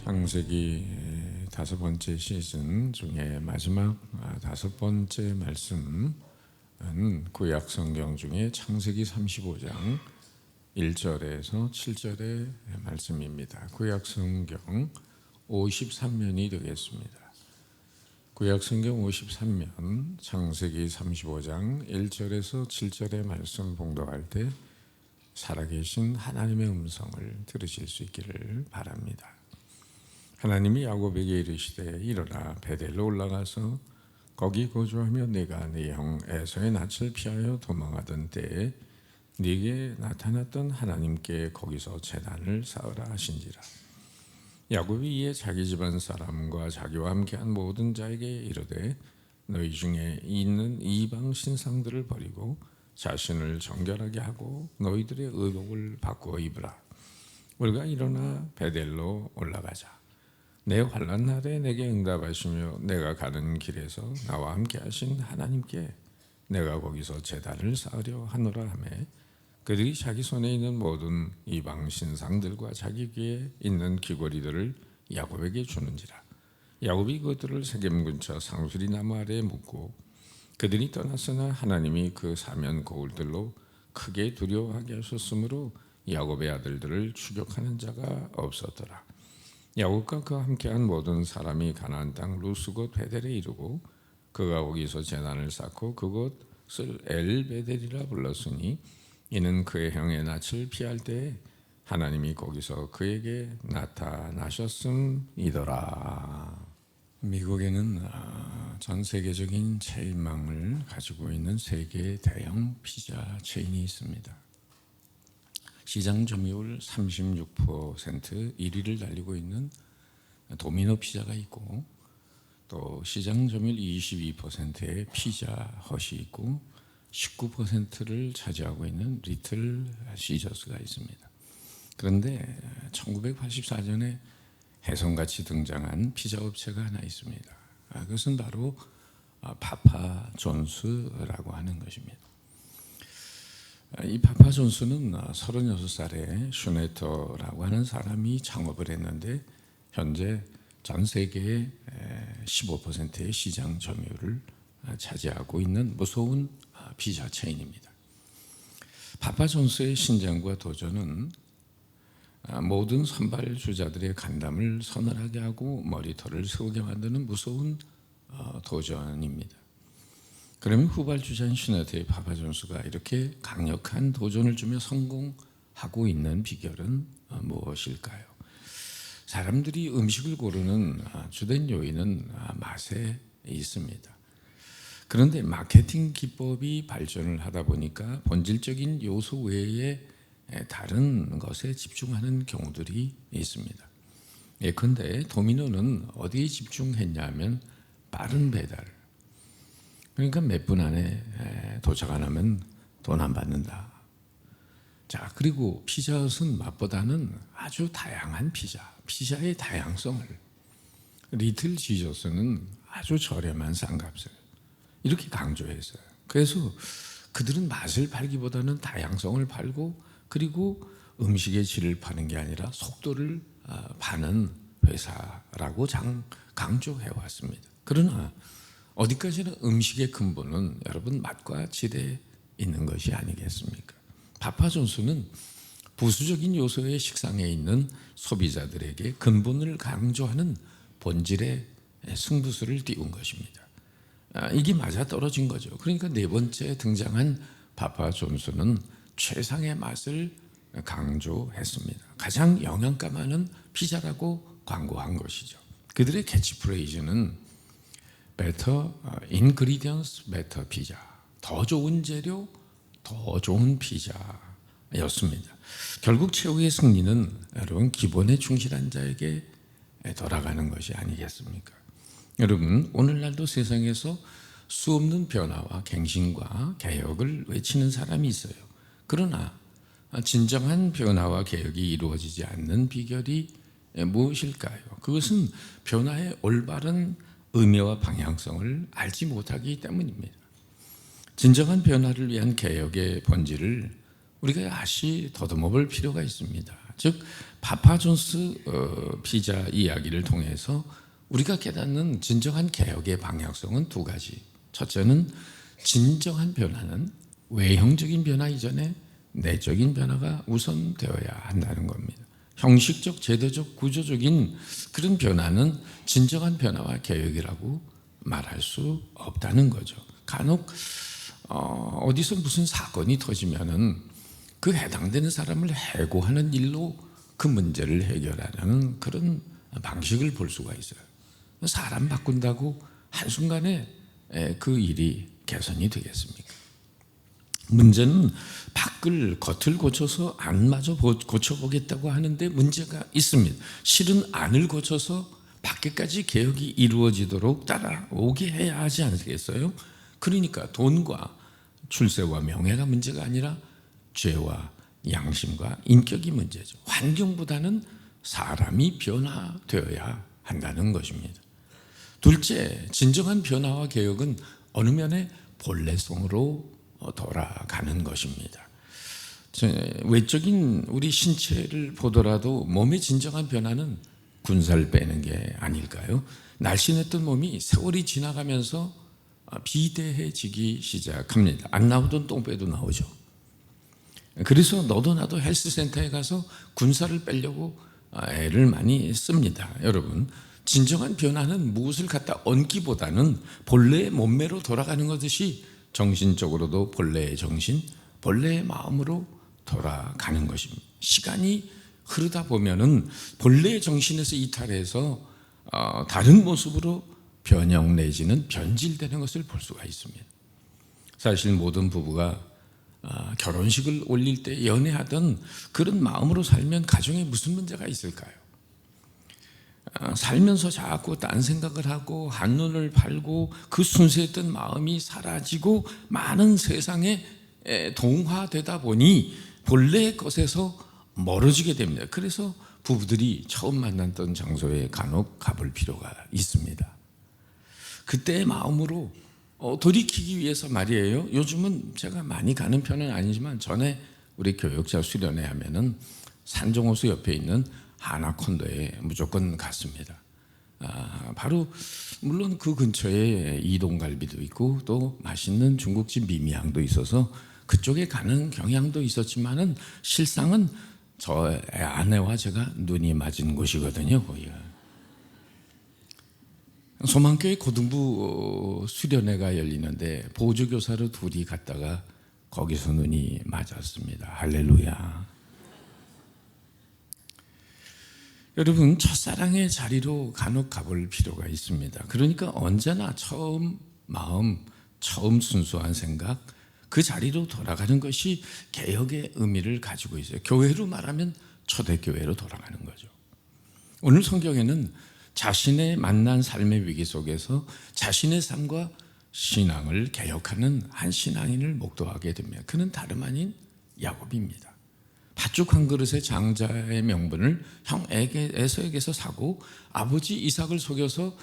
창세기 5번째 시즌 중에 마지막 5번째 말씀은 구약 성경 중에 창세기 35장 1절에서 7절의 말씀입니다. 구약 성경 53면이 되겠습니다. 구약 성경 53면 창세기 35장 1절에서 7절의 말씀 봉독할 때 살아계신 하나님의 음성을 들으실 수 있기를 바랍니다. 하나님이 야곱에게 이르시되 일어나 베델로 올라가서 거기 거주하며 내가 네 형 에서의 낯을 피하여 도망하던 때에 네게 나타났던 하나님께 거기서 제단을 쌓으라 하신지라. 야곱이 이에 자기 집안 사람과 자기와 함께한 모든 자에게 이르되 너희 중에 있는 이방 신상들을 버리고 자신을 정결하게 하고 너희들의 의복을 바꾸어 입으라. 우리가 일어나 베델로 올라가자. 내 환난 날에 내게 응답하시며 내가 가는 길에서 나와 함께 하신 하나님께 내가 거기서 제단을 쌓으려 하노라 하며 그들이 자기 손에 있는 모든 이방 신상들과 자기 귀에 있는 귀걸이들을 야곱에게 주는지라. 야곱이 그들을 세겜 근처 상수리 나무 아래에 묻고 그들이 떠났으나 하나님이 그 사면 거울들로 크게 두려워하게 하셨으므로 야곱의 아들들을 추격하는 자가 없었더라. 야곱과 그와 함께한 모든 사람이 가나안 땅 루스 곧 베델에 이르고 그가 거기서 제단을 쌓고 그곳을 엘베델이라 불렀으니 이는 그의 형의 낯을 피할 때에 하나님이 거기서 그에게 나타나셨음이더라. 미국에는 전 세계적인 체인망을 가지고 있는 세계 대형 피자 체인이 있습니다. 시장 점유율 36% 1위를 달리고 있는 도미노 피자가 있고 또 시장 점유율 22%의 피자 헛이 있고 19%를 차지하고 있는 리틀 시저스가 있습니다. 그런데 1984년에 혜성같이 등장한 피자 업체가 하나 있습니다. 그것은 바로 파파 존스라고 하는 것입니다. 이 파파 존스는 36살에 슈네터라고 하는 사람이 창업을 했는데 현재 전 세계의 15%의 시장 점유율을 차지하고 있는 무서운 피자 체인입니다. 파파 존스의 신장과 도전은 모든 선발 주자들의 간담을 서늘하게 하고 머리털을 세우게 만드는 무서운 도전입니다. 그러면 후발 주자인 슈네터의 파파 존스가 이렇게 강력한 도전을 주며 성공하고 있는 비결은 무엇일까요? 사람들이 음식을 고르는 주된 요인은 맛에 있습니다. 그런데 마케팅 기법이 발전을 하다 보니까 본질적인 요소 외에 다른 것에 집중하는 경우들이 있습니다. 예컨대 도미노는 어디에 집중했냐면 빠른 배달. 그러니까 몇 분 안에 도착 안 하면 돈 안 받는다. 자, 그리고 피자헛은 맛보다는 아주 다양한 피자의 다양성을, 리틀 지저스는 아주 저렴한 싼값을 이렇게 강조했어요. 그래서 그들은 맛을 팔기보다는 다양성을 팔고 그리고 음식의 질을 파는 게 아니라 속도를 파는 회사라고 강조해 왔습니다. 그러나 어디까지나 음식의 근본은 여러분 맛과 질에 있는 것이 아니겠습니까? 파파 존스는 부수적인 요소의 식상에 있는 소비자들에게 근본을 강조하는 본질의 승부수를 띄운 것입니다. 이게 맞아떨어진 거죠. 그러니까 네 번째 등장한 파파 존스는 최상의 맛을 강조했습니다. 가장 영양가 많은 피자라고 광고한 것이죠. 그들의 캐치프레이즈는 Better Ingredients, Better Pizza. 더 좋은 재료, 더 좋은 피자였습니다. 결국 최후의 승리는 여러분 기본에 충실한 자에게 돌아가는 것이 아니겠습니까? 여러분 오늘날도 세상에서 수없는 변화와 갱신과 개혁을 외치는 사람이 있어요. 그러나 진정한 변화와 개혁이 이루어지지 않는 비결이 무엇일까요? 그것은 변화의 올바른 의미와 방향성을 알지 못하기 때문입니다. 진정한 변화를 위한 개혁의 본질을 우리가 다시 더듬어 볼 필요가 있습니다. 즉 파파존스 피자 이야기를 통해서 우리가 깨닫는 진정한 개혁의 방향성은 두 가지. 첫째는 진정한 변화는 외형적인 변화 이전에 내적인 변화가 우선되어야 한다는 겁니다. 형식적, 제도적, 구조적인 그런 변화는 진정한 변화와 개혁이라고 말할 수 없다는 거죠. 간혹 어디서 무슨 사건이 터지면은 그 해당되는 사람을 해고하는 일로 그 문제를 해결하려는 그런 방식을 볼 수가 있어요. 사람 바꾼다고 한순간에 그 일이 개선이 되겠습니까? 문제는 밖을 겉을 고쳐서 안마저 고쳐보겠다고 하는데 문제가 있습니다. 실은 안을 고쳐서 밖에까지 개혁이 이루어지도록 따라오게 해야 하지 않겠어요? 그러니까 돈과 출세와 명예가 문제가 아니라 죄와 양심과 인격이 문제죠. 환경보다는 사람이 변화되어야 한다는 것입니다. 둘째, 진정한 변화와 개혁은 어느 면에 본래성으로 돌아가는 것입니다. 외적인 우리 신체를 보더라도 몸의 진정한 변화는 군살 빼는 게 아닐까요? 날씬했던 몸이 세월이 지나가면서 비대해지기 시작합니다. 안 나오던 똥배도 나오죠. 그래서 너도 나도 헬스센터에 가서 군살을 빼려고 애를 많이 씁니다. 여러분, 진정한 변화는 무엇을 갖다 얹기보다는 본래의 몸매로 돌아가는 것이 정신적으로도 본래의 정신, 본래의 마음으로 돌아가는 것입니다. 시간이 흐르다 보면은 본래의 정신에서 이탈해서 다른 모습으로 변형 내지는 변질되는 것을 볼 수가 있습니다. 사실 모든 부부가 결혼식을 올릴 때 연애하던 그런 마음으로 살면 가정에 무슨 문제가 있을까요? 살면서 자꾸 딴 생각을 하고 한눈을 팔고 그 순수했던 마음이 사라지고 많은 세상에 동화되다 보니 본래의 것에서 멀어지게 됩니다. 그래서 부부들이 처음 만났던 장소에 간혹 가볼 필요가 있습니다. 그때의 마음으로 돌이키기 위해서 말이에요. 요즘은 제가 많이 가는 편은 아니지만 전에 우리 교육자 수련회 하면은 산정호수 옆에 있는 하나콘도에 무조건 갔습니다. 바로 물론 그 근처에 이동갈비도 있고 또 맛있는 중국집 미미향도 있어서 그쪽에 가는 경향도 있었지만은 실상은 저 아내와 제가 눈이 맞은 곳이거든요. 거기가. 소망교회 고등부 수련회가 열리는데 보조교사로 둘이 갔다가 거기서 눈이 맞았습니다. 할렐루야. 여러분, 첫사랑의 자리로 간혹 가볼 필요가 있습니다. 그러니까 언제나 처음 마음, 처음 순수한 생각, 그 자리로 돌아가는 것이 개혁의 의미를 가지고 있어요. 교회로 말하면 초대교회로 돌아가는 거죠. 오늘 성경에는 자신의 만난 삶의 위기 속에서 자신의 삶과 신앙을 개혁하는 한 신앙인을 목도하게 됩니다. 그는 다름 아닌 야곱입니다. 팥죽 한 그릇의 장자의 명분을 형 에서에게서 사고 아버지 이삭을 속여서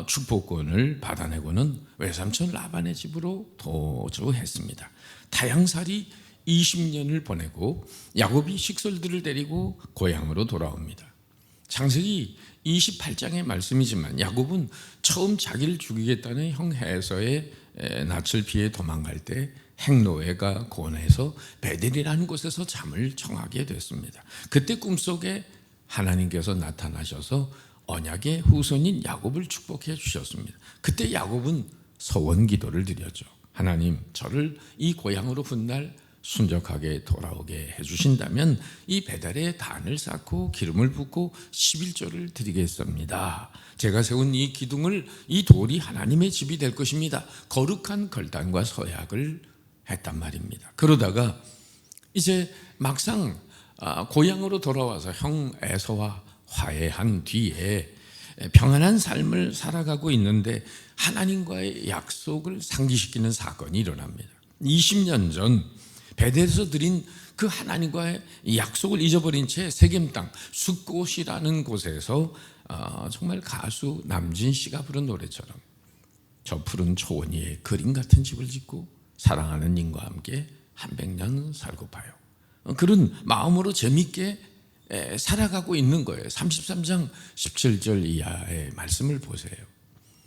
축복권을 받아내고는 외삼촌 라반의 집으로 도주했습니다. 다양살이 20년을 보내고 야곱이 식솔들을 데리고 고향으로 돌아옵니다. 창세기 28장의 말씀이지만 야곱은 처음 자기를 죽이겠다는 형 에서의 낯을 피해 도망갈 때 행노애가 고원해서 베델이라는 곳에서 잠을 청하게 됐습니다. 그때 꿈속에 하나님께서 나타나셔서 언약의 후손인 야곱을 축복해 주셨습니다. 그때 야곱은 서원 기도를 드렸죠. 하나님, 저를 이 고향으로 훗날 순적하게 돌아오게 해주신다면 이 배달에 단을 쌓고 기름을 붓고 11조를 드리겠습니다. 제가 세운 이 기둥을, 이 돌이 하나님의 집이 될 것입니다. 거룩한 걸단과 서약을 했단 말입니다. 그러다가 이제 막상 고향으로 돌아와서 형 에서와 화해한 뒤에 평안한 삶을 살아가고 있는데 하나님과의 약속을 상기시키는 사건이 일어납니다. 20년 전 베델에서 드린 그 하나님과의 약속을 잊어버린 채 세겜 땅 숫곳이라는 곳에서 정말 가수 남진 씨가 부른 노래처럼 저 푸른 초원 위에 그림 같은 집을 짓고 사랑하는 님과 함께 한 100년 살고파요. 그런 마음으로 재밌게 살아가고 있는 거예요. 33장 17절 이하의 말씀을 보세요.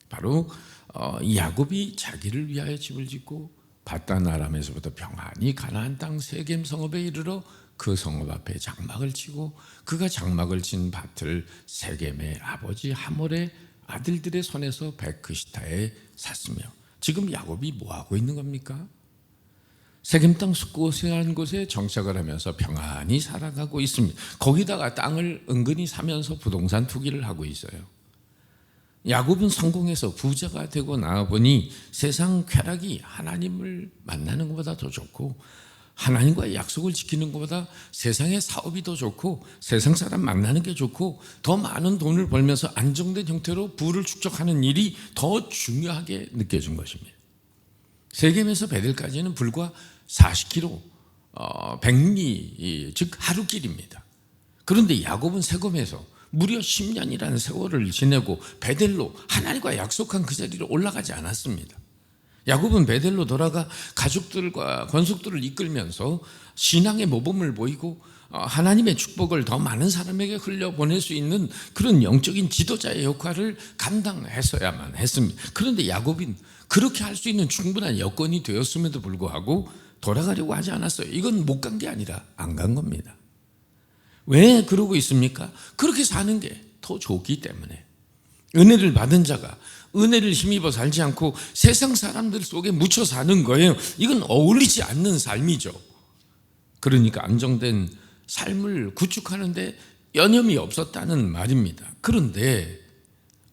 바로 야곱이 자기를 위하여 집을 짓고 바단 아람에서부터 평안히 가나안 땅 세겜 성읍에 이르러 그 성읍 앞에 장막을 치고 그가 장막을 친 밭을 세겜의 아버지 하몰의 아들들의 손에서 베크시타에 샀으며. 지금 야곱이 뭐하고 있는 겁니까? 세겜 땅 숲고세한 곳에 정착을 하면서 평안히 살아가고 있습니다. 거기다가 땅을 은근히 사면서 부동산 투기를 하고 있어요. 야곱은 성공해서 부자가 되고 나보니 세상 쾌락이 하나님을 만나는 것보다 더 좋고 하나님과의 약속을 지키는 것보다 세상의 사업이 더 좋고 세상 사람 만나는 게 좋고 더 많은 돈을 벌면서 안정된 형태로 부를 축적하는 일이 더 중요하게 느껴진 것입니다. 세겜에서 베델까지는 불과 40km, 백리, 즉 하루길입니다. 그런데 야곱은 세겜에서 무려 10년이라는 세월을 지내고 베델로 하나님과 약속한 그 자리로 올라가지 않았습니다. 야곱은 베델로 돌아가 가족들과 권속들을 이끌면서 신앙의 모범을 보이고 하나님의 축복을 더 많은 사람에게 흘려보낼 수 있는 그런 영적인 지도자의 역할을 감당했어야만 했습니다. 그런데 야곱은 그렇게 할 수 있는 충분한 여건이 되었음에도 불구하고 돌아가려고 하지 않았어요. 이건 못 간 게 아니라 안 간 겁니다. 왜 그러고 있습니까? 그렇게 사는 게 더 좋기 때문에. 은혜를 받은 자가 은혜를 힘입어 살지 않고 세상 사람들 속에 묻혀 사는 거예요. 이건 어울리지 않는 삶이죠. 그러니까 안정된 삶을 구축하는데 여념이 없었다는 말입니다. 그런데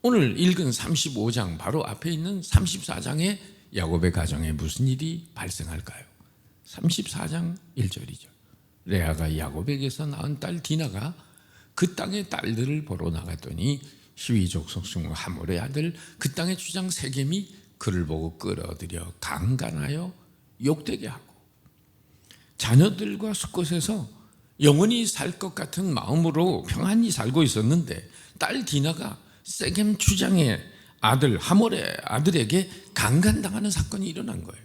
오늘 읽은 35장 바로 앞에 있는 34장에 야곱의 가정에 무슨 일이 발생할까요? 34장 1절이죠. 레아가 야곱에게서 낳은 딸 디나가 그 땅의 딸들을 보러 나갔더니 히위 족속 중 하몰의 아들 그 땅의 주장 세겜이 그를 보고 끌어들여 강간하여 욕되게 하고 자녀들과 숲곳에서 영원히 살 것 같은 마음으로 평안히 살고 있었는데 딸 디나가 세겜 주장의 아들 하몰의 아들에게 강간당하는 사건이 일어난 거예요.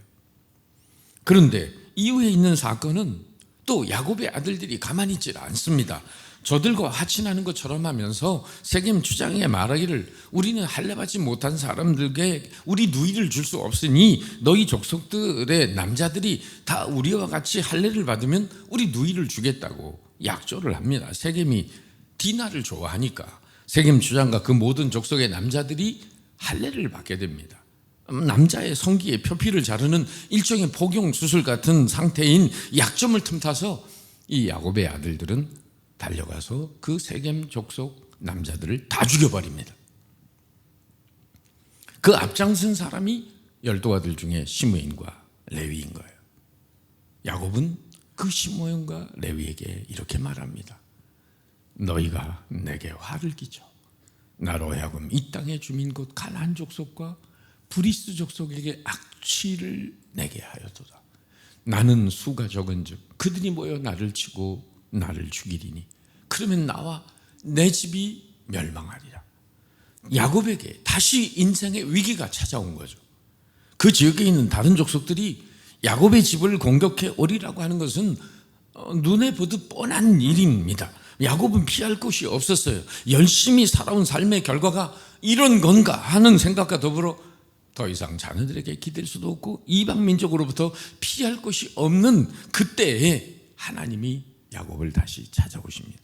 그런데 이후에 있는 사건은 또 야곱의 아들들이 가만히 있지 않습니다. 저들과 하친하는 것처럼 하면서 세겜 주장에 말하기를 우리는 할례받지 못한 사람들에게 우리 누이를 줄 수 없으니 너희 족속들의 남자들이 다 우리와 같이 할례를 받으면 우리 누이를 주겠다고 약조를 합니다. 세겜이 디나를 좋아하니까 세겜 주장과 그 모든 족속의 남자들이 할례를 받게 됩니다. 남자의 성기에 표피를 자르는 일종의 복용 수술 같은 상태인 약점을 틈타서 이 야곱의 아들들은 달려가서 그 세겜 족속 남자들을 다 죽여버립니다. 그 앞장선 사람이 12아들 중에 시므온과 레위인 거예요. 야곱은 그 시므온과 레위에게 이렇게 말합니다. 너희가 내게 화를 끼쳐 나로 하여금 이 땅의 주민 곧 가나안 족속과 브리스 족속에게 악취를 내게 하였도다. 나는 수가 적은즉 그들이 모여 나를 치고 나를 죽이리니 그러면 나와 내 집이 멸망하리라. 야곱에게 다시 인생의 위기가 찾아온 거죠. 그 지역에 있는 다른 족속들이 야곱의 집을 공격해 오리라고 하는 것은 눈에 보듯 뻔한 일입니다. 야곱은 피할 곳이 없었어요. 열심히 살아온 삶의 결과가 이런 건가 하는 생각과 더불어 더 이상 자녀들에게 기댈 수도 없고 이방 민족으로부터 피할 곳이 없는 그때에 하나님이 야곱을 다시 찾아오십니다.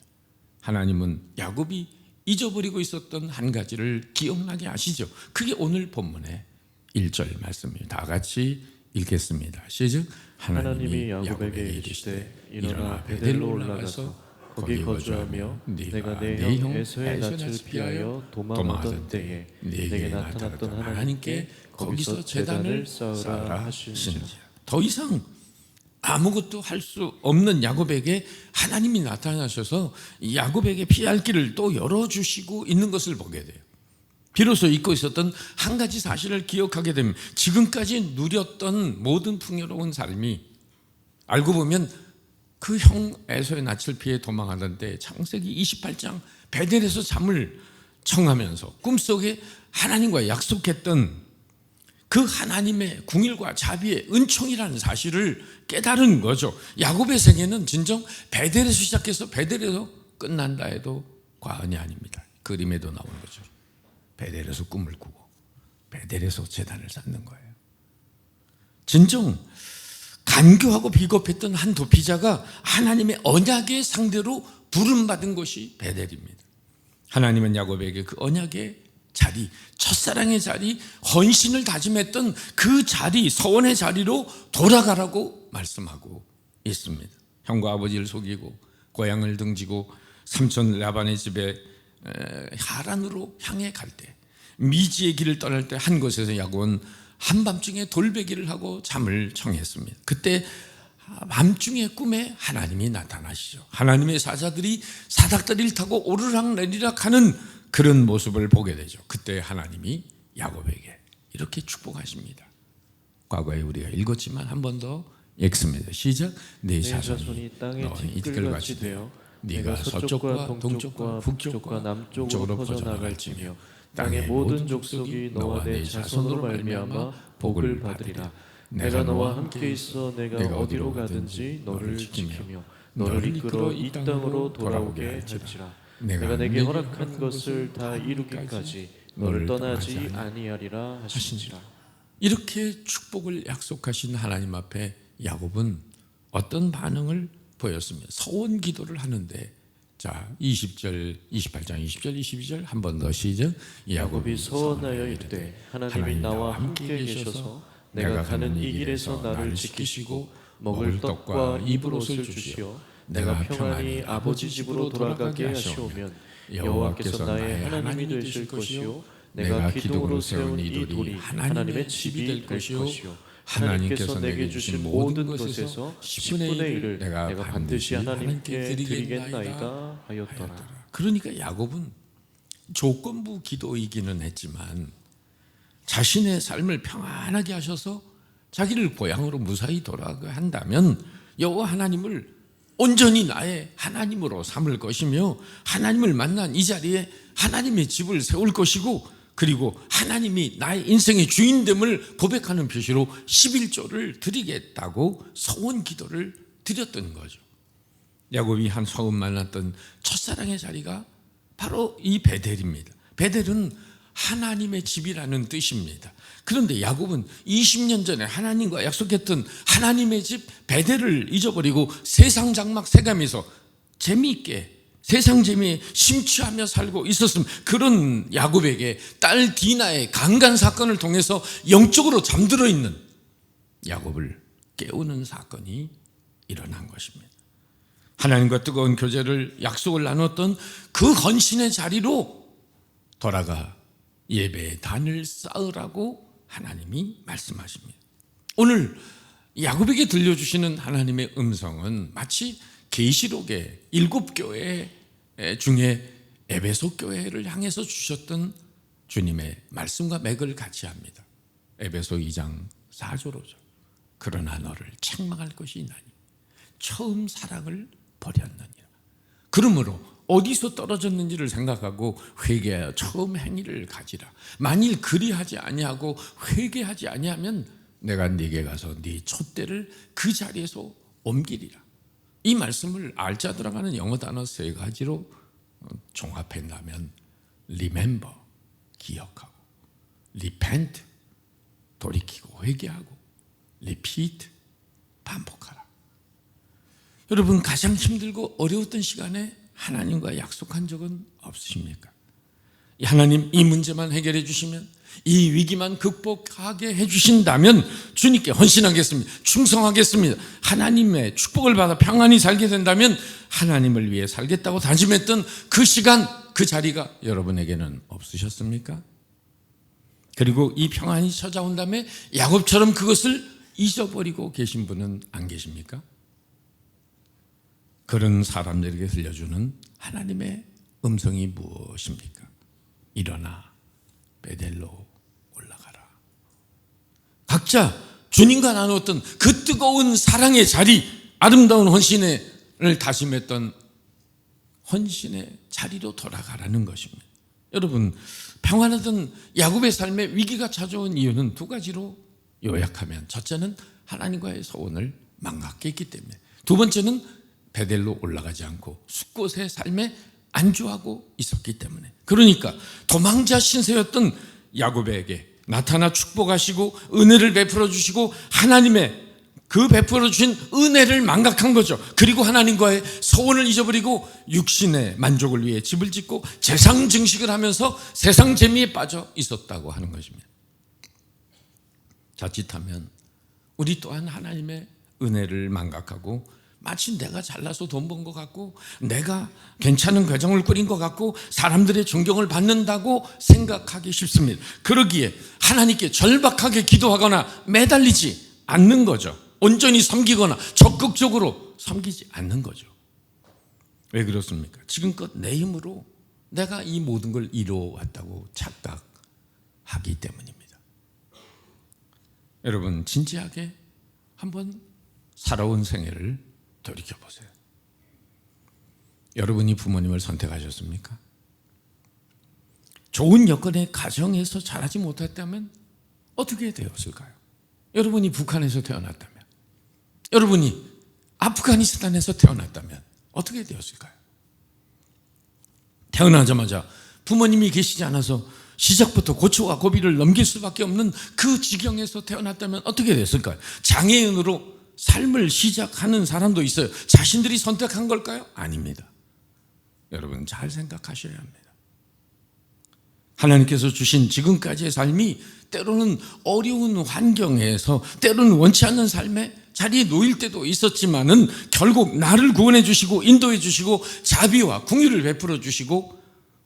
하나님은 야곱이 잊어버리고 있었던 한 가지를 기억나게 하시죠. 그게 오늘 본문의 1절 말씀입니다. 다 같이 읽겠습니다. 시작. 하나님이 야곱에게 이르시되 일어나 베델로 올라가서 거기 거주하며 내가 내 형 에서의 낯을 피하여 도망하던 때에 내게 나타났던 하나님께 거기서 제단을 쌓으라 하시니라. 더 이상 아무것도 할 수 없는 야곱에게 하나님이 나타나셔서 야곱에게 피할 길을 또 열어주시고 있는 것을 보게 돼요. 비로소 잊고 있었던 한 가지 사실을 기억하게 됩니다. 지금까지 누렸던 모든 풍요로운 삶이 알고 보면 그 형 에서의 낯을 피해 도망하던 때 창세기 28장 베델에서 잠을 청하면서 꿈속에 하나님과 약속했던 그 하나님의 궁일과 자비의 은총이라는 사실을 깨달은 거죠. 야곱의 생애는 진정 베델에서 시작해서 베델에서 끝난다 해도 과언이 아닙니다. 그림에도 나오는 거죠. 베델에서 꿈을 꾸고 베델에서 제단을 쌓는 거예요. 진정 간교하고 비겁했던 한 도피자가 하나님의 언약의 상대로 부름받은 곳이 베델입니다. 하나님은 야곱에게 그 언약의 자리, 첫사랑의 자리, 헌신을 다짐했던 그 자리, 서원의 자리로 돌아가라고 말씀하고 있습니다. 형과 아버지를 속이고 고향을 등지고 삼촌 라반의 집에 하란으로 향해 갈 때, 미지의 길을 떠날 때 한 곳에서 야곱은 한밤중에 돌베기를 하고 잠을 청했습니다. 그때 밤중의 꿈에 하나님이 나타나시죠. 하나님의 사자들이 사닥다리를 타고 오르락내리락 하는 그런 모습을 보게 되죠. 그때 하나님이 야곱에게 이렇게 축복하십니다. 과거에 우리가 읽었지만 한 번 더 읽습니다. 시작. 내 자손이 땅에 티끌같이 되어 네가 서쪽과 동쪽과 북쪽과 남쪽으로 퍼져나갈지며 땅의 모든 족속이 너와 내 자손으로 말미암아 복을 받으리라. 내가 너와 함께 있어 내가 어디로 가든지 너를 지키며 너를 이끌어 이 땅으로 돌아오게 할지라. 내가 내게 허락한 것을 다 이루기까지 너를 떠나지 아니하리라 하시니라. 이렇게 축복을 약속하신 하나님 앞에 야곱은 어떤 반응을 보였습니다. 서원 기도를 하는데, 자 20절, 28장 20절, 22절 한 번 더 시작. 야곱이 서원하여 이르되 하나님이 나와 함께 계셔서 내가 가는 이 길에서 나를 지키시고 먹을 떡과 입을 옷을 주시어 내가 평안히 아버지 집으로 돌아가게 하시오면 여호와께서 나의 하나님이 되실 것이요 내가 기둥으로 세운 이 돌이 하나님의 집이 될 것이요 하나님께서 내게 주신 모든 것에서 10분의 1을 내가 반드시 하나님께 드리겠나이다 하였더라. 그러니까 야곱은 조건부 기도이기는 했지만 자신의 삶을 평안하게 하셔서 자기를 고향으로 무사히 돌아가게 한다면 여호와 하나님을 온전히 나의 하나님으로 삼을 것이며 하나님을 만난 이 자리에 하나님의 집을 세울 것이고, 그리고 하나님이 나의 인생의 주인됨을 고백하는 표시로 11조를 드리겠다고 서원 기도를 드렸던 거죠. 야곱이 한 처음 만났던 첫사랑의 자리가 바로 이 베델입니다. 베델은 하나님의 집이라는 뜻입니다. 그런데 야곱은 20년 전에 하나님과 약속했던 하나님의 집 베델을 잊어버리고 세상 장막 새가면서 재미있게 세상 재미에 심취하며 살고 있었으면, 그런 야곱에게 딸 디나의 강간 사건을 통해서 영적으로 잠들어 있는 야곱을 깨우는 사건이 일어난 것입니다. 하나님과 뜨거운 교제를 약속을 나눴던 그 헌신의 자리로 돌아가 예배의 단을 쌓으라고 하나님이 말씀하십니다. 오늘 야곱에게 들려주시는 하나님의 음성은 마치 계시록의 7교회 중에 에베소 교회를 향해서 주셨던 주님의 말씀과 맥을 같이 합니다. 에베소 2장 4절로죠. 그러나 너를 책망할 것이 있나니 처음 사랑을 버렸느니라. 그러므로 어디서 떨어졌는지를 생각하고 회개하여 처음 행위를 가지라. 만일 그리하지 아니하고 회개하지 아니하면 내가 네게 가서 네 촛대를 그 자리에서 옮기리라. 이 말씀을 알짜 들어가는 영어 단어 3가지로 종합한다면 remember, 기억하고, repent, 돌이키고 회개하고, repeat, 반복하라. 여러분, 가장 힘들고 어려웠던 시간에 하나님과 약속한 적은 없으십니까? 하나님 이 문제만 해결해 주시면, 이 위기만 극복하게 해주신다면 주님께 헌신하겠습니다. 충성하겠습니다. 하나님의 축복을 받아 평안히 살게 된다면 하나님을 위해 살겠다고 다짐했던 그 시간, 그 자리가 여러분에게는 없으셨습니까? 그리고 이 평안이 찾아온 다음에 야곱처럼 그것을 잊어버리고 계신 분은 안 계십니까? 그런 사람들에게 들려주는 하나님의 음성이 무엇입니까? 일어나 베델로 올라가라. 각자 주님과 나누었던 그 뜨거운 사랑의 자리, 아름다운 헌신을 다짐했던 헌신의 자리로 돌아가라는 것입니다. 여러분, 평안하던 야곱의 삶에 위기가 찾아온 이유는 2가지로 요약하면, 첫째는 하나님과의 소원을 망각했기 때문에, 2번째는 베델로 올라가지 않고 숫곳의 삶에 안주하고 있었기 때문에, 그러니까 도망자 신세였던 야곱에게 나타나 축복하시고 은혜를 베풀어 주시고 하나님의 그 베풀어 주신 은혜를 망각한 거죠. 그리고 하나님과의 소원을 잊어버리고 육신의 만족을 위해 집을 짓고 재상 증식을 하면서 세상 재미에 빠져 있었다고 하는 것입니다. 자칫하면 우리 또한 하나님의 은혜를 망각하고 마치 내가 잘나서 돈 번 것 같고 내가 괜찮은 가정을 꾸린 것 같고 사람들의 존경을 받는다고 생각하기 쉽습니다. 그러기에 하나님께 절박하게 기도하거나 매달리지 않는 거죠. 온전히 섬기거나 적극적으로 섬기지 않는 거죠. 왜 그렇습니까? 지금껏 내 힘으로 내가 이 모든 걸 이루어왔다고 착각하기 때문입니다. 여러분, 진지하게 한번 살아온 생애를 돌이켜보세요. 여러분이 부모님을 선택하셨습니까? 좋은 여건의 가정에서 자라지 못했다면 어떻게 되었을까요? 여러분이 북한에서 태어났다면, 여러분이 아프가니스탄에서 태어났다면 어떻게 되었을까요? 태어나자마자 부모님이 계시지 않아서 시작부터 고초와 고비를 넘길 수밖에 없는 그 지경에서 태어났다면 어떻게 됐을까요? 장애인으로 삶을 시작하는 사람도 있어요. 자신들이 선택한 걸까요? 아닙니다. 여러분, 잘 생각하셔야 합니다. 하나님께서 주신 지금까지의 삶이 때로는 어려운 환경에서, 때로는 원치 않는 삶의 자리에 놓일 때도 있었지만은 결국 나를 구원해 주시고 인도해 주시고 자비와 긍휼을 베풀어 주시고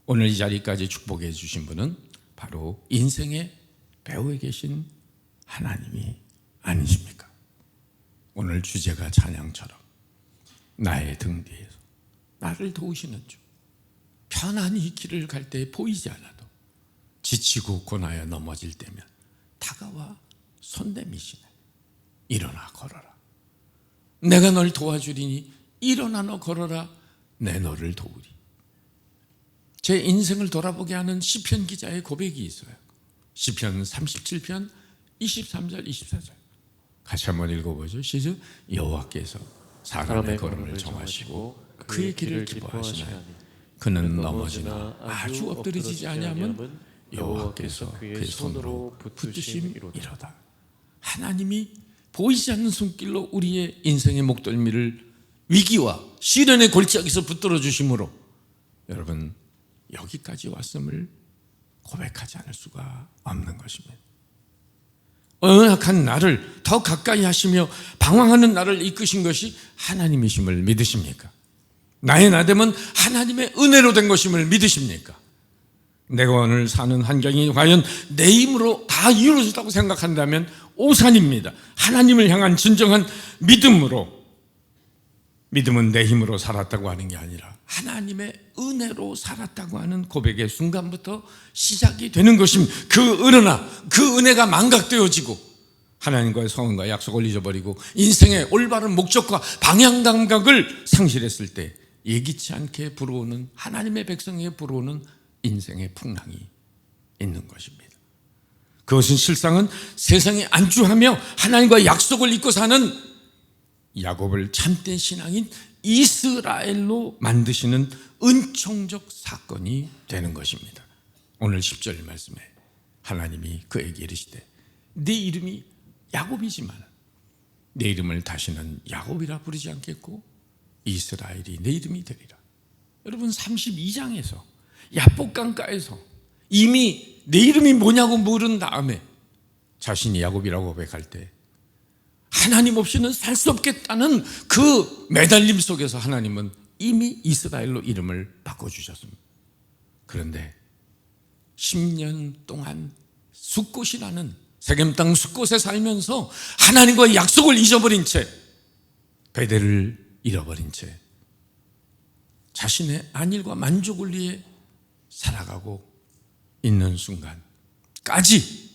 오늘 이 자리까지 축복해 주신 분은 바로 인생의 배후에 계신 하나님이 아니십니까? 오늘 주제가 찬양처럼 나의 등 뒤에서 나를 도우시는 주, 편안히 길을 갈 때 보이지 않아도 지치고 고나여 넘어질 때면 다가와 손 내미시네. 일어나 걸어라. 내가 널 도와주리니 일어나 너 걸어라. 내 너를 도우리. 제 인생을 돌아보게 하는 시편 기자의 고백이 있어요. 시편 37편 23절 24절 같이 한번 읽어보죠. 시작. 여호와께서 사람의 걸음을 정하시고 그의 길을 기뻐하시나니 그는 넘어지나 아주 엎드러지지 아니하면 여호와께서 그의 손으로 붙드심이로다. 하나님이 보이지 않는 손길로 우리의 인생의 목덜미를 위기와 시련의 골짜기에서 붙들어 주심으로 여러분 여기까지 왔음을 고백하지 않을 수가 없는 것입니다. 언약한 나를 더 가까이 하시며 방황하는 나를 이끄신 것이 하나님이심을 믿으십니까? 나의 나됨은 하나님의 은혜로 된 것임을 믿으십니까? 내가 오늘 사는 환경이 과연 내 힘으로 다 이루어졌다고 생각한다면 오산입니다. 하나님을 향한 진정한 믿음으로, 믿음은 내 힘으로 살았다고 하는 게 아니라 하나님의 은혜로 살았다고 하는 고백의 순간부터 시작이 되는 것입니다. 그러나 그 은혜가 망각되어지고 하나님과의 소원과 약속을 잊어버리고 인생의 올바른 목적과 방향 감각을 상실했을 때 예기치 않게 불어오는, 하나님의 백성에게 불어오는 인생의 풍랑이 있는 것입니다. 그것은 실상은 세상에 안주하며 하나님과 약속을 잊고 사는 야곱을 참된 신앙인 이스라엘로 만드시는 은총적 사건이 되는 것입니다. 오늘 10절 말씀에 하나님이 그에게 이르시되 네 이름이 야곱이지만 내 이름을 다시는 야곱이라 부르지 않겠고 이스라엘이 내 이름이 되리라. 여러분 32장에서 야복강가에서 이미 내 이름이 뭐냐고 물은 다음에 자신이 야곱이라고 고백할 때 하나님 없이는 살 수 없겠다는 그 매달림 속에서 하나님은 이미 이스라엘로 이름을 바꿔주셨습니다. 그런데 10년 동안 숫곳이라는 세겜 땅 숫곳에 살면서 하나님과의 약속을 잊어버린 채, 베델을 잃어버린 채 자신의 안일과 만족을 위해 살아가고 있는 순간까지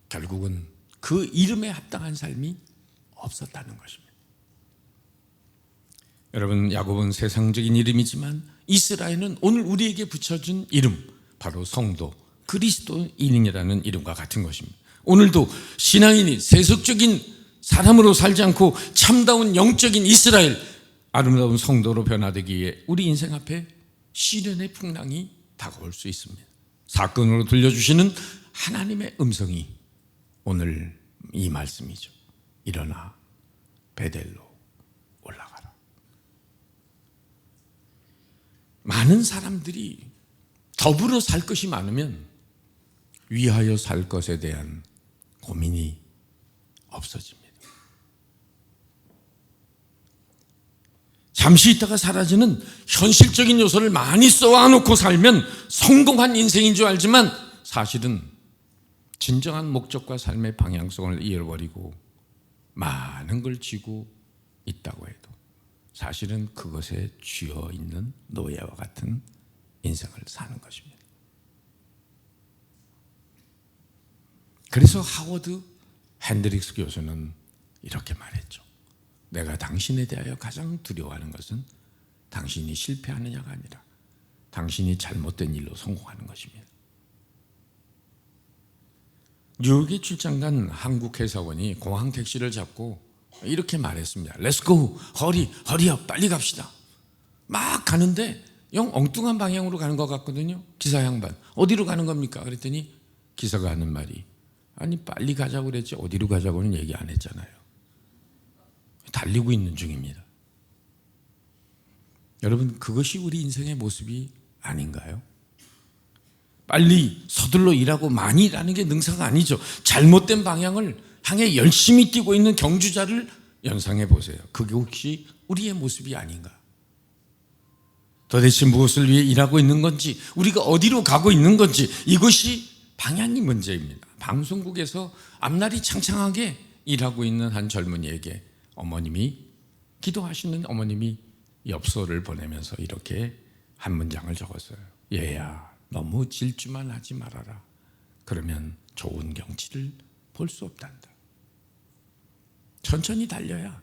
결국은 그 이름에 합당한 삶이 없었다는 것입니다. 여러분, 야곱은 세상적인 이름이지만 이스라엘은 오늘 우리에게 붙여준 이름, 바로 성도, 그리스도인이라는 이름과 같은 것입니다. 오늘도 신앙인이 세속적인 사람으로 살지 않고 참다운 영적인 이스라엘, 아름다운 성도로 변화되기 위해 우리 인생 앞에 시련의 풍랑이 다가올 수 있습니다. 사건으로 들려주시는 하나님의 음성이 오늘 이 말씀이죠. 일어나 베델로 올라가라. 많은 사람들이 더불어 살 것이 많으면 위하여 살 것에 대한 고민이 없어집니다. 잠시 있다가 사라지는 현실적인 요소를 많이 써와놓고 살면 성공한 인생인 줄 알지만 사실은 진정한 목적과 삶의 방향성을 잃어버리고 많은 걸 쥐고 있다고 해도 사실은 그것에 쥐어 있는 노예와 같은 인생을 사는 것입니다. 그래서 하워드 핸드릭스 교수는 이렇게 말했죠. 내가 당신에 대하여 가장 두려워하는 것은 당신이 실패하느냐가 아니라 당신이 잘못된 일로 성공하는 것입니다. 뉴욕에 출장 간 한국 회사원이 공항 택시를 잡고 이렇게 말했습니다. Let's go, hurry, 빨리 갑시다. 막 가는데 영 엉뚱한 방향으로 가는 것 같거든요. 기사 양반, 어디로 가는 겁니까? 그랬더니 기사가 하는 말이 아니 빨리 가자고 그랬지 어디로 가자고는 얘기 안 했잖아요. 달리고 있는 중입니다. 여러분, 그것이 우리 인생의 모습이 아닌가요? 빨리 서둘러 일하고 많이 일하는 게 능사가 아니죠. 잘못된 방향을 향해 열심히 뛰고 있는 경주자를 연상해 보세요. 그게 혹시 우리의 모습이 아닌가? 도대체 무엇을 위해 일하고 있는 건지, 우리가 어디로 가고 있는 건지, 이것이 방향이 문제입니다. 방송국에서 앞날이 창창하게 일하고 있는 한 젊은이에게 기도하시는 어머님이 엽서를 보내면서 이렇게 한 문장을 적었어요. 얘야, 너무 질주만 하지 말아라. 그러면 좋은 경치를 볼 수 없단다. 천천히 달려야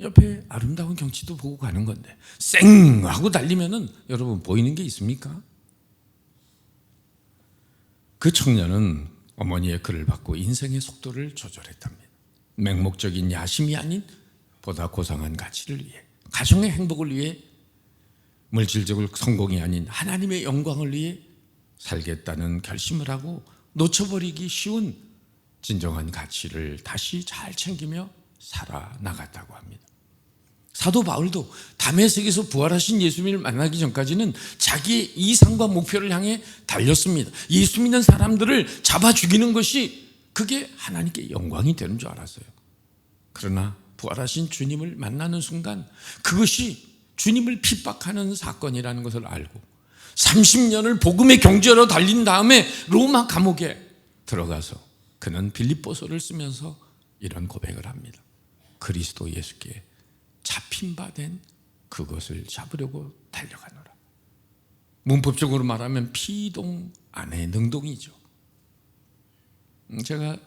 옆에 아름다운 경치도 보고 가는 건데 쌩 하고 달리면은 여러분 보이는 게 있습니까? 그 청년은 어머니의 글을 받고 인생의 속도를 조절했답니다. 맹목적인 야심이 아닌 보다 고상한 가치를 위해, 가정의 행복을 위해, 물질적인 성공이 아닌 하나님의 영광을 위해 살겠다는 결심을 하고 놓쳐버리기 쉬운 진정한 가치를 다시 잘 챙기며 살아나갔다고 합니다. 사도 바울도 다메섹에서 부활하신 예수님을 만나기 전까지는 자기의 이상과 목표를 향해 달렸습니다. 예수 믿는 사람들을 잡아 죽이는 것이 그게 하나님께 영광이 되는 줄 알았어요. 그러나 부활하신 주님을 만나는 순간 그것이 주님을 핍박하는 사건이라는 것을 알고 30년을 복음의 경주하러 달린 다음에 로마 감옥에 들어가서 그는 빌립보서를 쓰면서 이런 고백을 합니다. 그리스도 예수께 잡힌 바 된 그것을 잡으려고 달려가노라. 문법적으로 말하면 피동 안에 능동이죠. 제가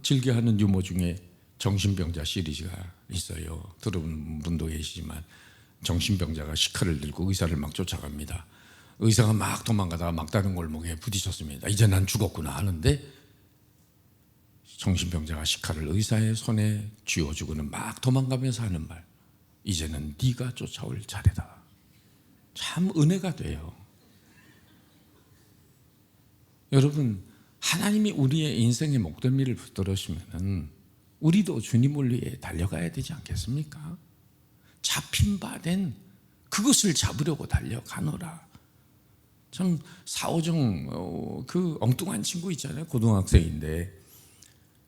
즐겨하는 유머 중에 정신병자 시리즈가 있어요. 들어본 분도 계시지만 정신병자가 시칼을 들고 의사를 막 쫓아갑니다. 의사가 막 도망가다가 막다른 골목에 부딪혔습니다. 이제 난 죽었구나 하는데 정신병자가 시칼을 의사의 손에 쥐어주고는 막 도망가면서 하는 말, 이제는 네가 쫓아올 차례다. 참 은혜가 돼요. 여러분, 하나님이 우리의 인생의 목덜미를 붙들으시면 우리도 주님을 위해 달려가야 되지 않겠습니까? 잡힌 바 된 그것을 잡으려고 달려가노라. 참 사오정 그 엉뚱한 친구 있잖아요. 고등학생인데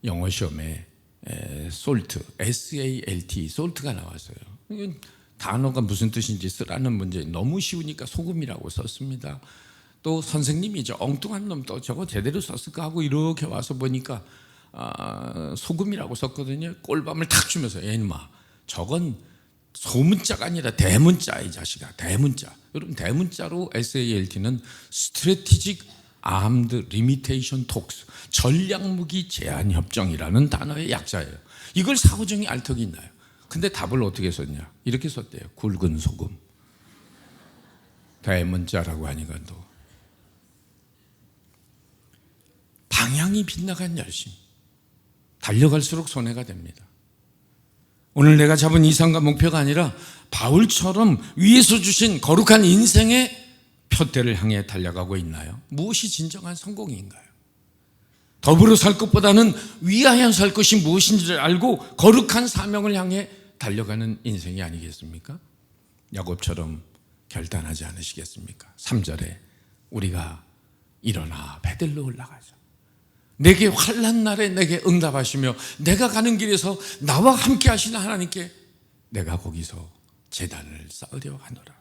영어 시험에 솔트, SALT, 솔트가 나왔어요. 단어가 무슨 뜻인지 쓰라는 문제, 너무 쉬우니까 소금이라고 썼습니다. 또 선생님이 저 엉뚱한 놈 또 저거 제대로 썼을까 하고 이렇게 와서 보니까 소금이라고 썼거든요. 꼴밤을 탁 주면서 이놈아, 저건 소문자가 아니라 대문자, 이 자식아, 대문자. 여러분, 대문자로 SALT는 Strategic Armed Limitation Talks, 전략무기 제한 협정이라는 단어의 약자예요. 이걸 사오정이 알 턱이 있나요? 근데 답을 어떻게 썼냐? 이렇게 썼대요. 굵은 소금. 대문자라고 하니까 또 방향이 빗나간 열심, 달려갈수록 손해가 됩니다. 오늘 내가 잡은 이상과 목표가 아니라 바울처럼 위에서 주신 거룩한 인생의 표대를 향해 달려가고 있나요? 무엇이 진정한 성공인가요? 더불어 살 것보다는 위하여 살 것이 무엇인지를 알고 거룩한 사명을 향해 달려가는 인생이 아니겠습니까? 야곱처럼 결단하지 않으시겠습니까? 3절에 우리가 일어나 베델로 올라가자. 내게 환난 날에 내게 응답하시며 내가 가는 길에서 나와 함께 하시는 하나님께 내가 거기서 제단을 쌓으려 하노라.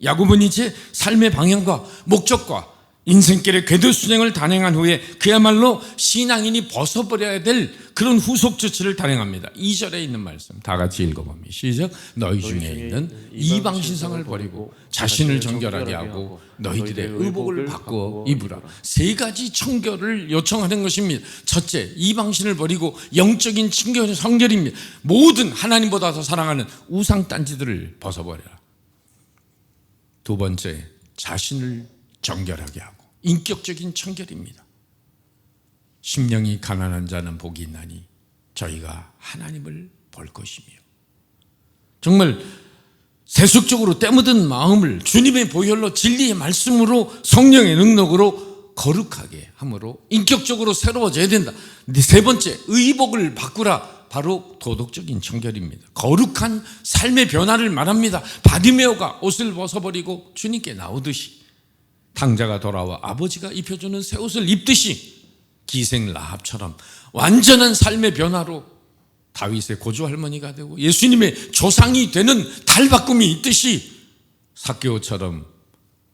야곱은 이제 삶의 방향과 목적과 인생길의 궤도순행을 단행한 후에 그야말로 신앙인이 벗어버려야 될 그런 후속 조치를 단행합니다. 2절에 있는 말씀 다 같이 읽어봅니다. 시작. 너희 중에 있는 이방 신상을 버리고 자신을 정결하게 하고 너희들의 의복을 바꾸어 입으라. 세 가지 청결을 요청하는 것입니다. 첫째, 이방신을 버리고 영적인 성결입니다. 모든 하나님보다 더 사랑하는 우상단지들을 벗어버려라. 두 번째, 자신을 정결하게 하고 인격적인 청결입니다. 심령이 가난한 자는 복이 있나니 저희가 하나님을 볼 것이며, 정말 세속적으로 때묻은 마음을 주님의 보혈로 진리의 말씀으로 성령의 능력으로 거룩하게 함으로 인격적으로 새로워져야 된다. 세 번째, 의복을 바꾸라. 바로 도덕적인 청결입니다. 거룩한 삶의 변화를 말합니다. 바디메오가 옷을 벗어버리고 주님께 나오듯이, 탕자가 돌아와 아버지가 입혀주는 새 옷을 입듯이, 기생 라합처럼 완전한 삶의 변화로 다윗의 고조할머니가 되고 예수님의 조상이 되는 달바꿈이 있듯이, 삭개오처럼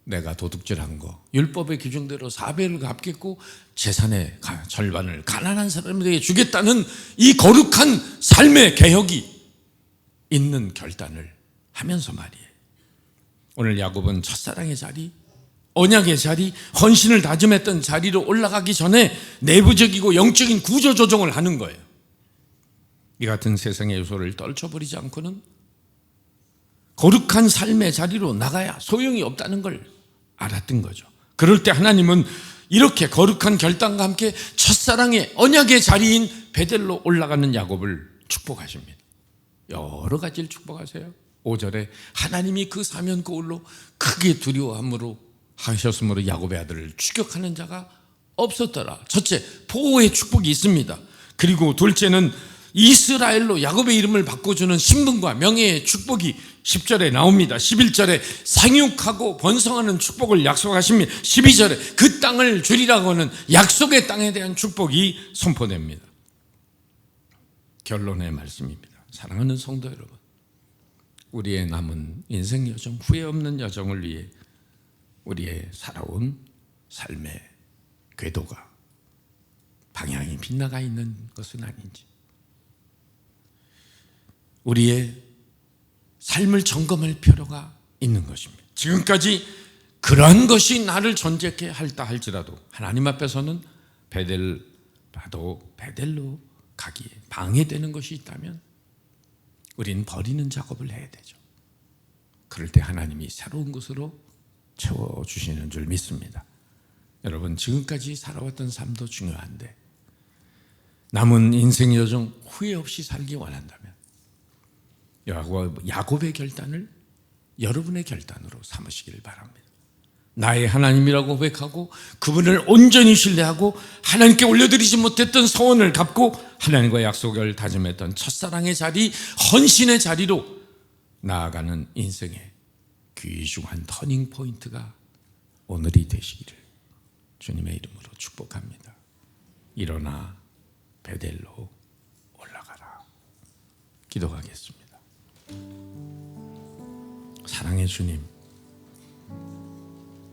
내가 도둑질한 거 율법의 규정대로 4배를 갚겠고 재산의 절반을 가난한 사람들에게 주겠다는 이 거룩한 삶의 개혁이 있는 결단을 하면서 말이에요. 오늘 야곱은 첫사랑의 자리, 언약의 자리, 헌신을 다짐했던 자리로 올라가기 전에 내부적이고 영적인 구조 조정을 하는 거예요. 이 같은 세상의 요소를 떨쳐버리지 않고는 거룩한 삶의 자리로 나가야 소용이 없다는 걸 알았던 거죠. 그럴 때 하나님은 이렇게 거룩한 결단과 함께 첫사랑의 언약의 자리인 베델로 올라가는 야곱을 축복하십니다. 여러 가지를 축복하세요. 5절에 하나님이 그 사면 거울로 크게 두려워함으로 하셨으므로 야곱의 아들을 추격하는 자가 없었더라. 첫째, 보호의 축복이 있습니다. 그리고 둘째는 이스라엘로 야곱의 이름을 바꿔주는 신분과 명예의 축복이 10절에 나옵니다. 11절에 생육하고 번성하는 축복을 약속하십니다. 12절에 그 땅을 주리라고 하는 약속의 땅에 대한 축복이 선포됩니다. 결론의 말씀입니다. 사랑하는 성도 여러분, 우리의 남은 인생 여정, 후회 없는 여정을 위해 우리의 살아온 삶의 궤도가, 방향이 빗나가 있는 것은 아닌지, 우리의 삶을 점검할 필요가 있는 것입니다. 지금까지 그러한 것이 나를 존재케 할다 할지라도 하나님 앞에서는 베델로 가기에 방해되는 것이 있다면 우리는 버리는 작업을 해야 되죠. 그럴 때 하나님이 새로운 것으로 채워주시는 줄 믿습니다. 여러분, 지금까지 살아왔던 삶도 중요한데 남은 인생 여정 후회 없이 살기 원한다면 야곱의 결단을 여러분의 결단으로 삼으시길 바랍니다. 나의 하나님이라고 고백하고 그분을 온전히 신뢰하고 하나님께 올려드리지 못했던 소원을 갚고 하나님과 약속을 다짐했던 첫사랑의 자리, 헌신의 자리로 나아가는 인생의 귀중한 터닝 포인트가 오늘이 되시기를 주님의 이름으로 축복합니다. 일어나 베델로 올라가라. 기도하겠습니다. 사랑의 주님,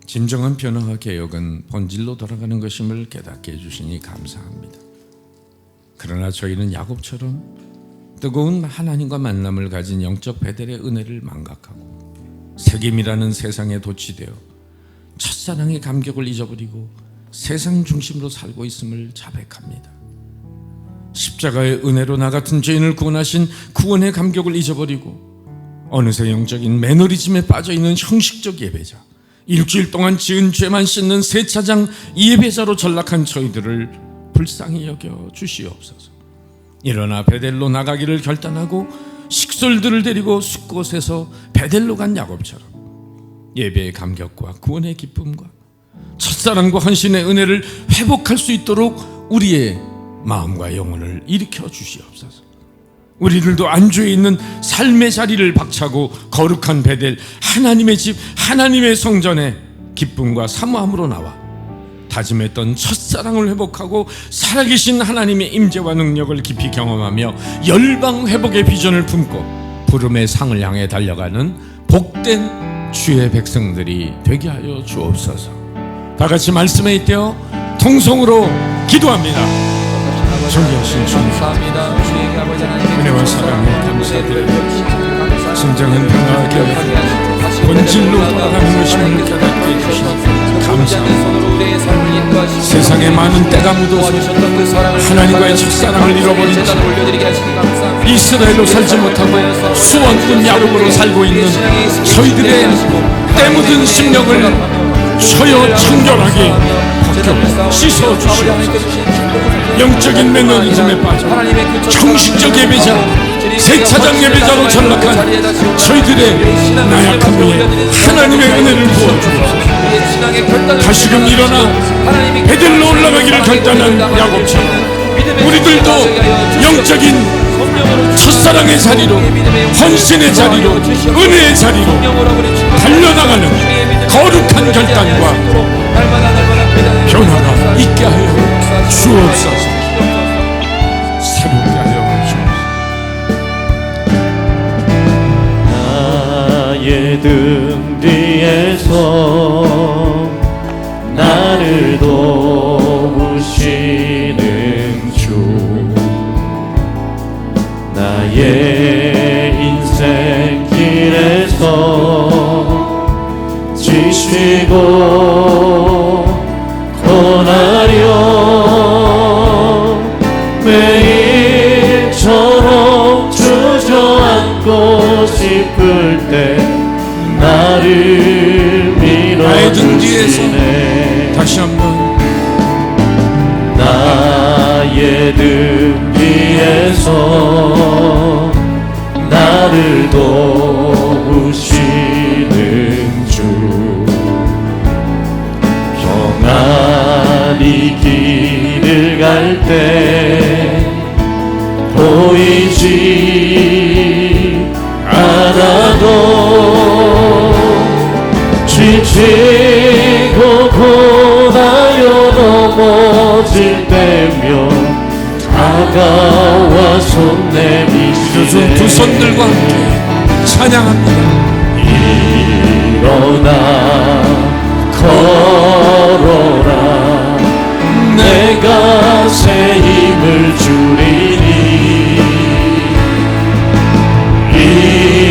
진정한 변화와 개혁은 본질로 돌아가는 것임을 깨닫게 해주시니 감사합니다. 그러나 저희는 야곱처럼 뜨거운 하나님과 만남을 가진 영적 베델의 은혜를 망각하고 세겜이라는 세상에 도취되어 첫사랑의 감격을 잊어버리고 세상 중심으로 살고 있음을 자백합니다. 십자가의 은혜로 나 같은 죄인을 구원하신 구원의 감격을 잊어버리고 어느새 영적인 매너리즘에 빠져있는 형식적 예배자, 일주일 동안 지은 죄만 씻는 세차장 예배자로 전락한 저희들을 불쌍히 여겨 주시옵소서. 일어나 베델로 나가기를 결단하고 식솔들을 데리고 숲곳에서 베델로 간 야곱처럼 예배의 감격과 구원의 기쁨과 첫사랑과 헌신의 은혜를 회복할 수 있도록 우리의 마음과 영혼을 일으켜 주시옵소서. 우리들도 안주에 있는 삶의 자리를 박차고 거룩한 베델, 하나님의 집, 하나님의 성전에 기쁨과 사모함으로 나와 다짐했던 첫사랑을 회복하고 살아계신 하나님의 임재와 능력을 깊이 경험하며 열방 회복의 비전을 품고 부름의 상을 향해 달려가는 복된 주의 백성들이 되게 하여 주옵소서. 다 같이 말씀에 잇대어 통성으로 기도합니다. 존귀하신 주님, 은혜와 사랑에 감사드립니다. 진정한 평화와 기쁨, 본질로 돌아가는 것임을 깨닫게 해주시니 감사합니다. 세상에 많은 때가 묻어서 하나님과의 첫사랑을 잃어버린 채 이스라엘로 살지 못하고 수원군 야곱으로 살고 있는 저희들의 때 묻은 심령을 저여 청결하게 벗겨 씻어주시옵소서. 영적인 매너리즘에 빠져 형식적 예배자, 세차장 예배자로 전락한 저희들의 나약함 위에 하나님의 은혜를 부어주옵소서. 다시금 일어나 베델로 올라가기를 결단한 야곱처럼 우리들도 영적인 첫사랑의 자리로, 헌신의 자리로, 은혜의 자리로 달려나가는 거룩한 결단과 변화가 있게 하여 주옵소서. 새롭게 하여 주옵소서. 나의 등 뒤에서 나를 도우시는 주, 나의 인생 길에서 지치고 고나려 매일처럼 주저앉고 싶을 때 나를 밀어주시네. 다시 한번 나의 등 뒤에서 나를 도우시는 주, 평안히 길을 갈 때 보이지 않아도 지치고 고나여 넘어질 때면 다가와 손 내미시네. 두 손들과 함께 찬양합니다. 일어나 걸어라, 내가 새 힘을 주리니.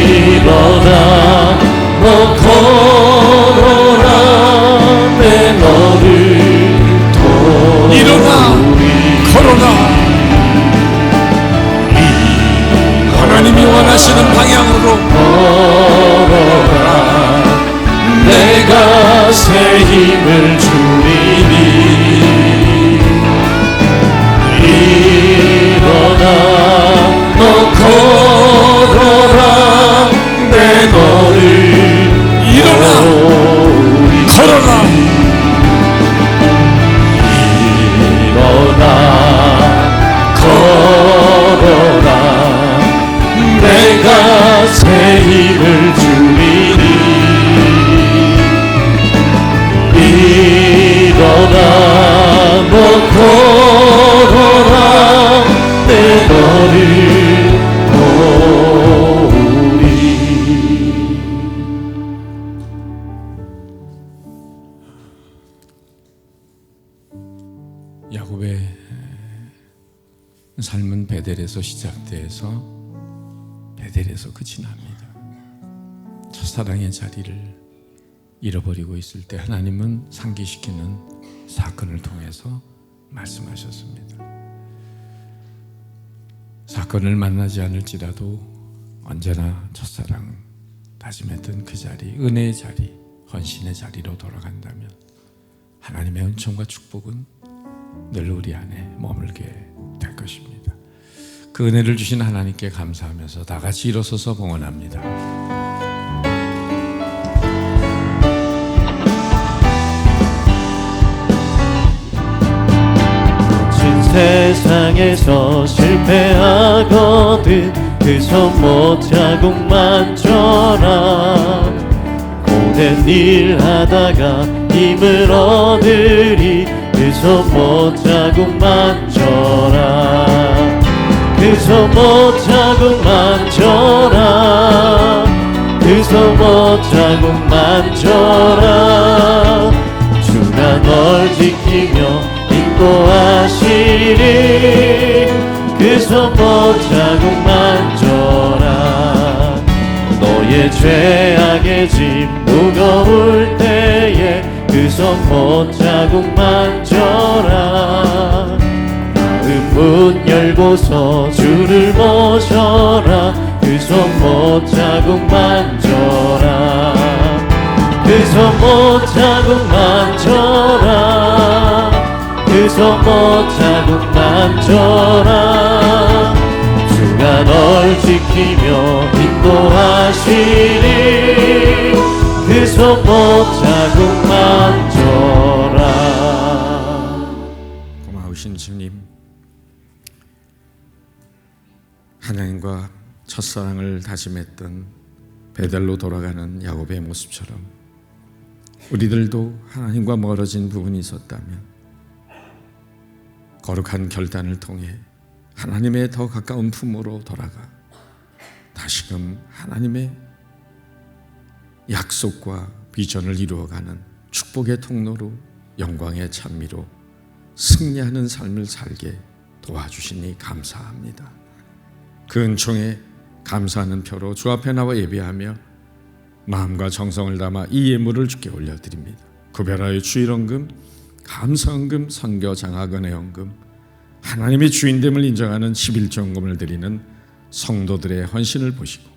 일어나 너 걸어라, 내 너를 도우리. 일어나 걸어라. 하나님이 원하시는 방향으로 걸어라, 내가 새 힘을 주리니. 일어나 너 걸어라, 내 너를 일어나 걸어라. 일어나 걸어라, 내가 새 힘을 주리니. 일어나 너 걸어라, 내 너를 도우리. 야곱의 삶은 베델에서 시작돼서 베델에서 끝이 납니다. 첫사랑의 자리를 잃어버리고 있을 때 하나님은 상기시키는 사건을 통해서 말씀하셨습니다. 사건을 만나지 않을지라도 언제나 첫사랑, 다짐했던 그 자리, 은혜의 자리, 헌신의 자리로 돌아간다면 하나님의 은총과 축복은 늘 우리 안에 머물게 될 것입니다. 그 은혜를 주신 하나님께 감사하면서 다 같이 일어서서 봉헌합니다. 세상에서 실패하거든 그 손못 자국만 줘라. 고된 일 하다가 힘을 얻으리 그 손못 자국만 줘라. 그 손못 자국만 줘라. 그 손못 자국만 줘라. 주가 널 지키며 인도하시리 그 손못 자국만 줘라. 너의 죄악의 짐 무거울 때에 그 손못 자국만 줘라. 마음 문 열고서 주를 모셔라. 그 손못 자국만 줘라. 그 손못 자국만 줘라. 그 손못 자국만 줘라. 주가 널 지키며 인도하시리 그 손못 자국만 줘라. 고마우신 주님, 하나님과 첫사랑을 다짐했던 베델로 돌아가는 야곱의 모습처럼 우리들도 하나님과 멀어진 부분이 있었다면 거룩한 결단을 통해 하나님의 더 가까운 품으로 돌아가 다시금 하나님의 약속과 비전을 이루어가는 축복의 통로로 영광의 찬미로 승리하는 삶을 살게 도와주시니 감사합니다. 그 은총에 감사하는 표로 주 앞에 나와 예배하며 마음과 정성을 담아 이 예물을 주께 올려드립니다. 구별하여 주일헌금, 감사헌금, 선교 장학은혜헌금, 하나님의 주인됨을 인정하는 11조헌금을 드리는 성도들의 헌신을 보시고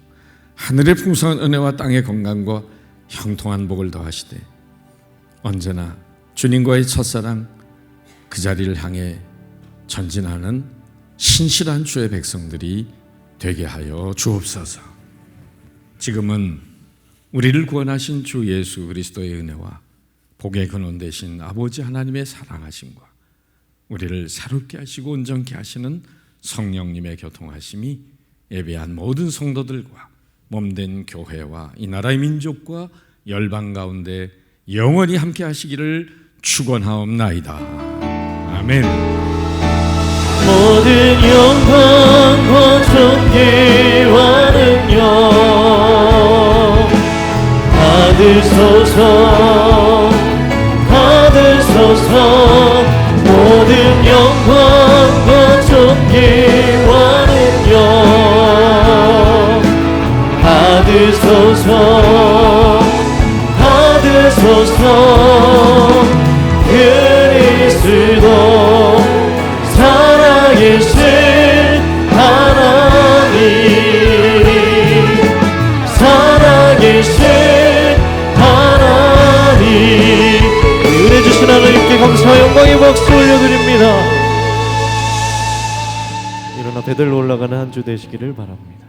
하늘의 풍성한 은혜와 땅의 건강과 형통한 복을 더하시되 언제나 주님과의 첫사랑 그 자리를 향해 전진하는 신실한 주의 백성들이 되게 하여 주옵소서. 지금은 우리를 구원하신 주 예수 그리스도의 은혜와 복의 근원 되신 아버지 하나님의 사랑하심과 우리를 새롭게 하시고 온전케 하시는 성령님의 교통하심이 예배한 모든 성도들과 몸된 교회와 이 나라의 민족과 열방 가운데 영원히 함께 하시기를 축원하옵나이다. 아멘. 모든 영광과 존귀와 능력 받으소서 받으소서. 모든 영광과 존귀와 능력 받으소서 받으소서. 그리스도 살아계신 하나님 살아계신 하나님. 은혜 주신 하나님께 감사와 영광의 박수 올려드립니다. 일어나 베들로 올라가는 한 주 되시기를 바랍니다.